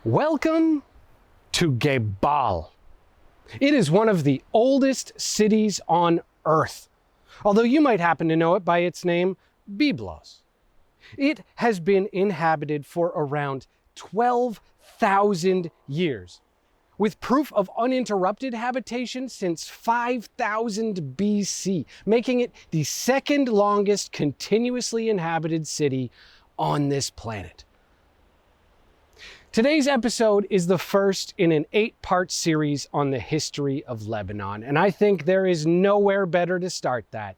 Welcome to Gebal. It is one of the oldest cities on Earth, although you might happen to know it by its name, Byblos. It has been inhabited for around 12,000 years, with proof of uninterrupted habitation since 5000 BC, making it the second longest continuously inhabited city on this planet. Today's episode is the first in an 8-part series on the history of Lebanon, and I think there is nowhere better to start that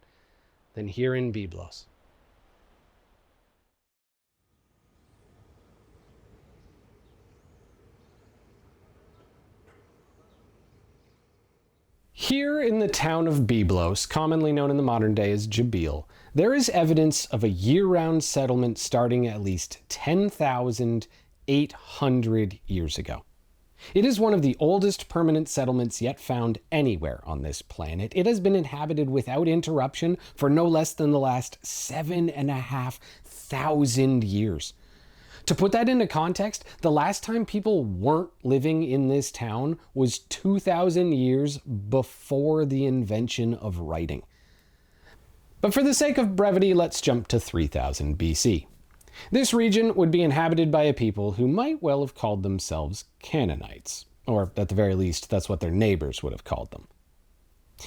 than here in Byblos. Here in the town of Byblos, commonly known in the modern day as Jabil, there is evidence of a year-round settlement starting at least 10,800 years ago. It is one of the oldest permanent settlements yet found anywhere on this planet. It has been inhabited without interruption for no less than the last 7,500 years. To put that into context, the last time people weren't living in this town was 2,000 years before the invention of writing. But for the sake of brevity, let's jump to 3000 BC. This region would be inhabited by a people who might well have called themselves Canaanites, or at the very least, that's what their neighbors would have called them.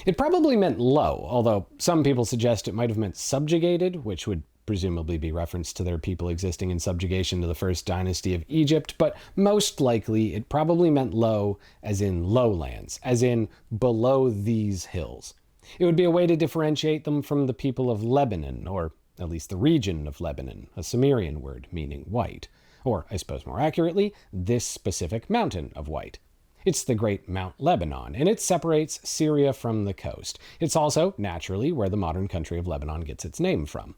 It probably meant low, although some people suggest it might have meant subjugated, which would presumably be reference to their people existing in subjugation to the first dynasty of Egypt, but most likely it probably meant low as in lowlands, as in below these hills. It would be a way to differentiate them from the people of Lebanon, or at least the region of Lebanon, a Sumerian word meaning white, or I suppose more accurately, this specific mountain of white. It's the great Mount Lebanon, and it separates Syria from the coast. It's also, naturally, where the modern country of Lebanon gets its name from.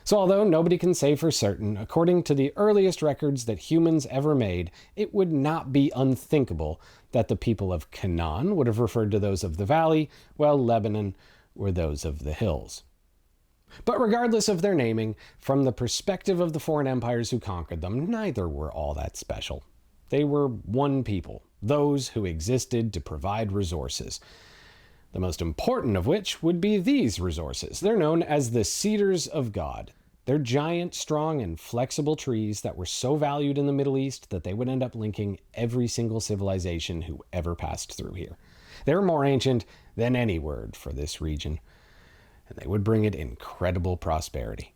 So although nobody can say for certain, according to the earliest records that humans ever made, it would not be unthinkable that the people of Canaan would have referred to those of the valley, while Lebanon were those of the hills. But regardless of their naming, from the perspective of the foreign empires who conquered them, neither were all that special. They were one people, those who existed to provide resources. The most important of which would be these resources. They're known as the cedars of God. They're giant, strong, and flexible trees that were so valued in the Middle East that they would end up linking every single civilization who ever passed through here. They're more ancient than any word for this region, and they would bring it incredible prosperity.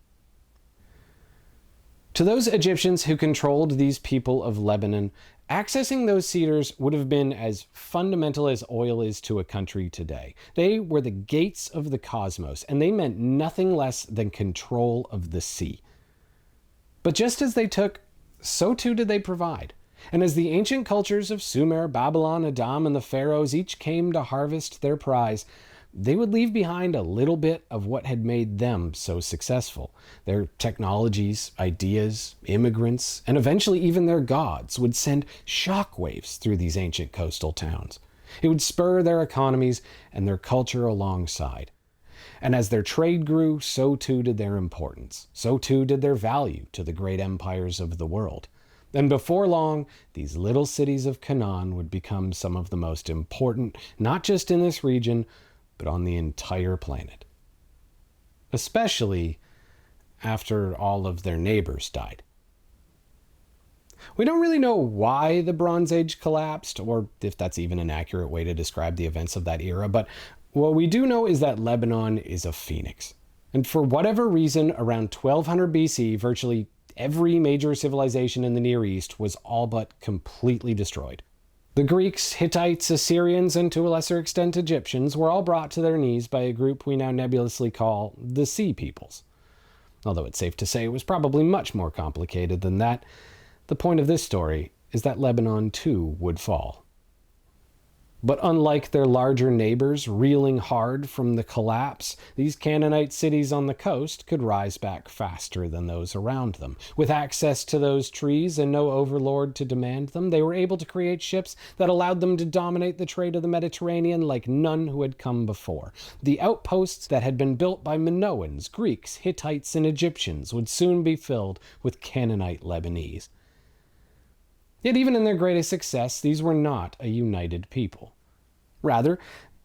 To those Egyptians who controlled these people of Lebanon, accessing those cedars would have been as fundamental as oil is to a country today. They were the gates of the cosmos, and they meant nothing less than control of the sea. But just as they took, so too did they provide. And as the ancient cultures of Sumer, Babylon, Adam, and the pharaohs each came to harvest their prize, they would leave behind a little bit of what had made them so successful. Their technologies, ideas, immigrants, and eventually even their gods would send shockwaves through these ancient coastal towns. It would spur their economies and their culture alongside. And as their trade grew, so too did their importance. So too did their value to the great empires of the world. And before long, these little cities of Canaan would become some of the most important, not just in this region, but on the entire planet. Especially after all of their neighbors died. We don't really know why the Bronze Age collapsed, or if that's even an accurate way to describe the events of that era, but what we do know is that Lebanon is a phoenix. And for whatever reason, around 1200 BC, virtually every major civilization in the Near East was all but completely destroyed. The Greeks, Hittites, Assyrians, and to a lesser extent Egyptians were all brought to their knees by a group we now nebulously call the Sea Peoples. Although it's safe to say it was probably much more complicated than that, the point of this story is that Lebanon too would fall. But unlike their larger neighbors reeling hard from the collapse, these Canaanite cities on the coast could rise back faster than those around them. With access to those trees and no overlord to demand them, they were able to create ships that allowed them to dominate the trade of the Mediterranean like none who had come before. The outposts that had been built by Minoans, Greeks, Hittites, and Egyptians would soon be filled with Canaanite Lebanese. Yet even in their greatest success, these were not a united people. Rather,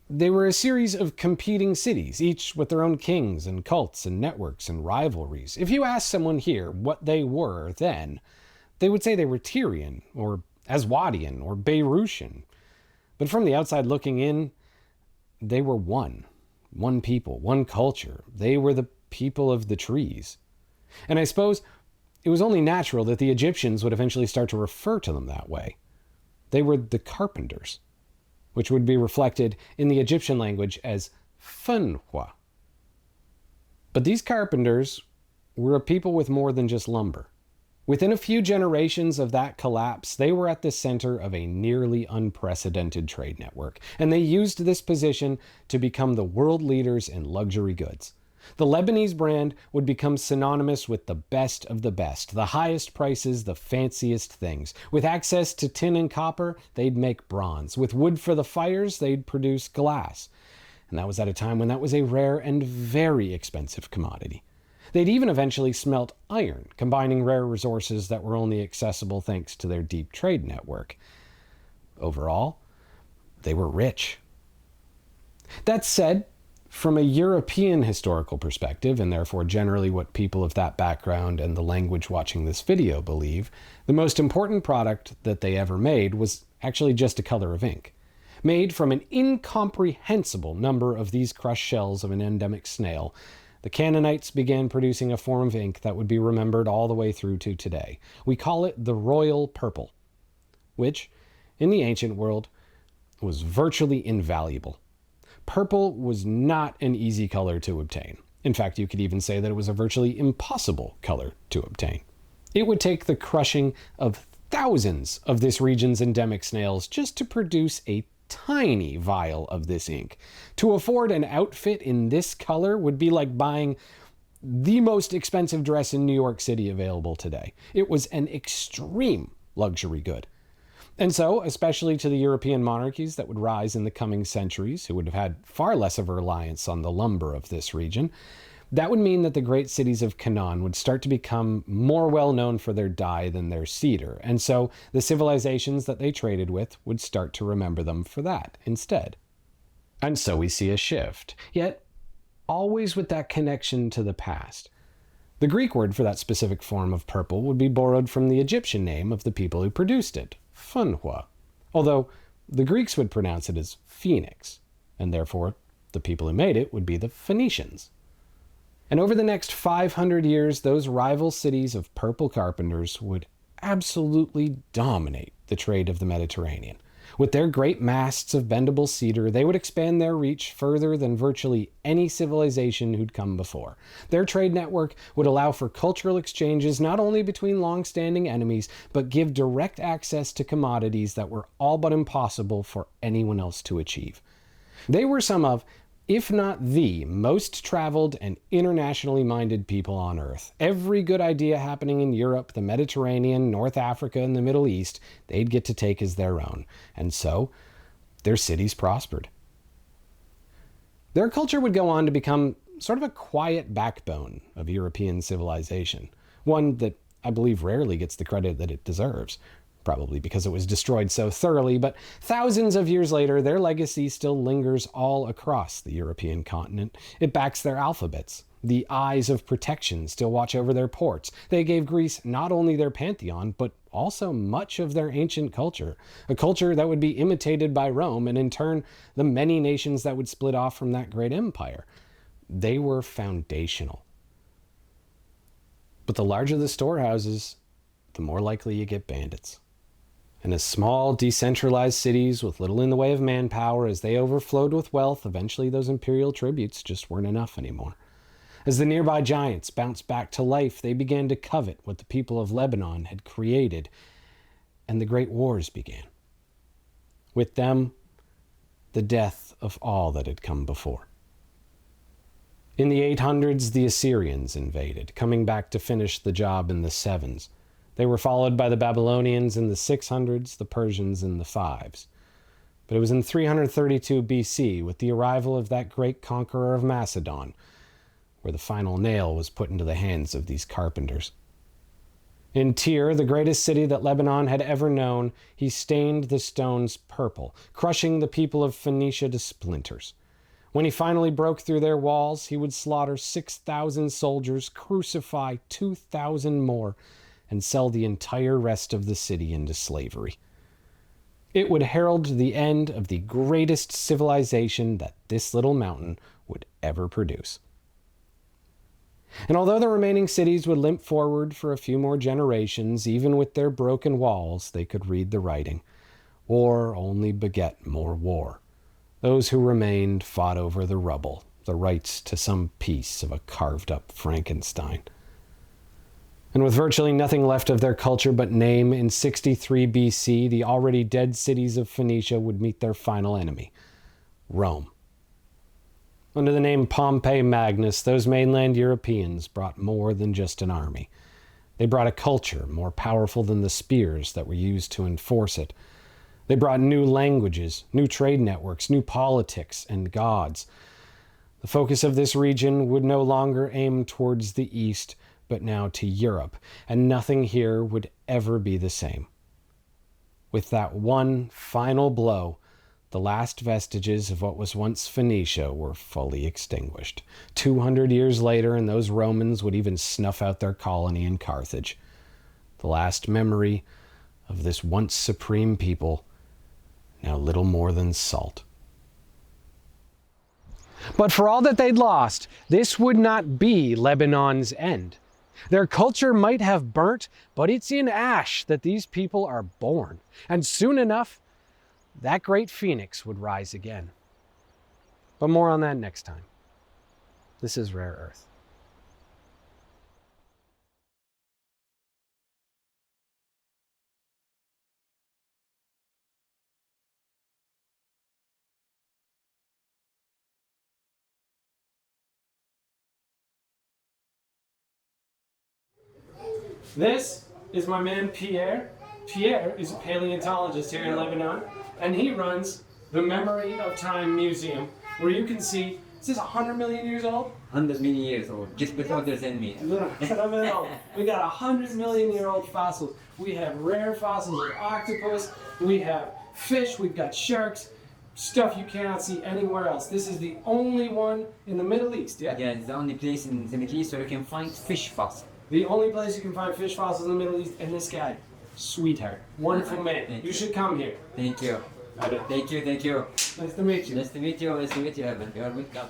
they were a series of competing cities, each with their own kings and cults and networks and rivalries. If you ask someone here what they were then, they would say they were Tyrian, or Aswadian, or Beyrusian. But from the outside looking in, they were one people, one culture. They were the people of the trees. And I suppose it was only natural that the Egyptians would eventually start to refer to them that way. They were the carpenters, which would be reflected in the Egyptian language as Funhua. But these carpenters were a people with more than just lumber. Within a few generations of that collapse, they were at the center of a nearly unprecedented trade network, and they used this position to become the world leaders in luxury goods. The Lebanese brand would become synonymous with the best of the best, the highest prices, the fanciest things. With access to tin and copper, they'd make bronze. With wood for the fires, they'd produce glass. And that was at a time when that was a rare and very expensive commodity. They'd even eventually smelt iron, combining rare resources that were only accessible thanks to their deep trade network. Overall, they were rich. That said, from a European historical perspective, and therefore generally what people of that background and the language watching this video believe, the most important product that they ever made was actually just a color of ink. Made from an incomprehensible number of these crushed shells of an endemic snail, the Canaanites began producing a form of ink that would be remembered all the way through to today. We call it the royal purple, which, in the ancient world, was virtually invaluable. Purple was not an easy color to obtain. In fact, you could even say that it was a virtually impossible color to obtain. It would take the crushing of thousands of this region's endemic snails just to produce a tiny vial of this ink. To afford an outfit in this color would be like buying the most expensive dress in New York City available today. It was an extreme luxury good. And so, especially to the European monarchies that would rise in the coming centuries, who would have had far less of a reliance on the lumber of this region, that would mean that the great cities of Canaan would start to become more well known for their dye than their cedar. And so the civilizations that they traded with would start to remember them for that instead. And so we see a shift, yet always with that connection to the past. The Greek word for that specific form of purple would be borrowed from the Egyptian name of the people who produced it, Funhua, although the Greeks would pronounce it as phoenix, and therefore the people who made it would be the Phoenicians. And over the next 500 years, those rival cities of purple carpenters would absolutely dominate the trade of the Mediterranean. With their great masts of bendable cedar, they would expand their reach further than virtually any civilization who'd come before. Their trade network would allow for cultural exchanges not only between long-standing enemies, but give direct access to commodities that were all but impossible for anyone else to achieve. They were some of, if not the most traveled and internationally minded people on Earth. Every good idea happening in Europe, the Mediterranean, North Africa, and the Middle East, they'd get to take as their own. And so, their cities prospered. Their culture would go on to become sort of a quiet backbone of European civilization, one that I believe rarely gets the credit that it deserves. Probably because it was destroyed so thoroughly, but thousands of years later, their legacy still lingers all across the European continent. It backs their alphabets. The eyes of protection still watch over their ports. They gave Greece not only their pantheon, but also much of their ancient culture, a culture that would be imitated by Rome, and in turn, the many nations that would split off from that great empire. They were foundational. But the larger the storehouses, the more likely you get bandits. And as small, decentralized cities with little in the way of manpower, as they overflowed with wealth, eventually those imperial tributes just weren't enough anymore. As the nearby giants bounced back to life, they began to covet what the people of Lebanon had created, and the great wars began. With them, the death of all that had come before. In the 800s, the Assyrians invaded, coming back to finish the job in the 7s. They were followed by the Babylonians in the 600s, the Persians in the 5s. But it was in 332 BC, with the arrival of that great conqueror of Macedon, where the final nail was put into the hands of these carpenters. In Tyre, the greatest city that Lebanon had ever known, he stained the stones purple, crushing the people of Phoenicia to splinters. When he finally broke through their walls, he would slaughter 6,000 soldiers, crucify 2,000 more, and sell the entire rest of the city into slavery. It would herald the end of the greatest civilization that this little mountain would ever produce. And although the remaining cities would limp forward for a few more generations, even with their broken walls, they could read the writing. War only beget more war. Those who remained fought over the rubble, the rights to some piece of a carved-up Frankenstein. And with virtually nothing left of their culture but name, in 63 BC, the already dead cities of Phoenicia would meet their final enemy, Rome. Under the name Pompey Magnus, those mainland Europeans brought more than just an army. They brought a culture more powerful than the spears that were used to enforce it. They brought new languages, new trade networks, new politics, and gods. The focus of this region would no longer aim towards the east, but now to Europe, and nothing here would ever be the same. With that one final blow, the last vestiges of what was once Phoenicia were fully extinguished. 200 years later, and those Romans would even snuff out their colony in Carthage. The last memory of this once supreme people, now little more than salt. But for all that they'd lost, this would not be Lebanon's end. Their culture might have burnt, but it's in ash that these people are born. And soon enough, that great phoenix would rise again. But more on that next time. This is Rare Earth. This is my man Pierre. Pierre is a paleontologist here in Lebanon, and he runs the Memory of Time Museum, where you can see, is this 100 million years old? 100 million years old, just older than me. We got 100 million year old fossils. We have rare fossils of octopus, we have fish, we've got sharks, stuff you cannot see anywhere else. This is the only one in the Middle East, yeah? Yeah, it's the only place in the Middle East where you can find fish fossils. The only place you can find fish fossils in the Middle East, and this guy, sweetheart, wonderful man. You should come here. Thank you. Thank you. Nice to meet you. Nice to meet you, Evan. You are welcome.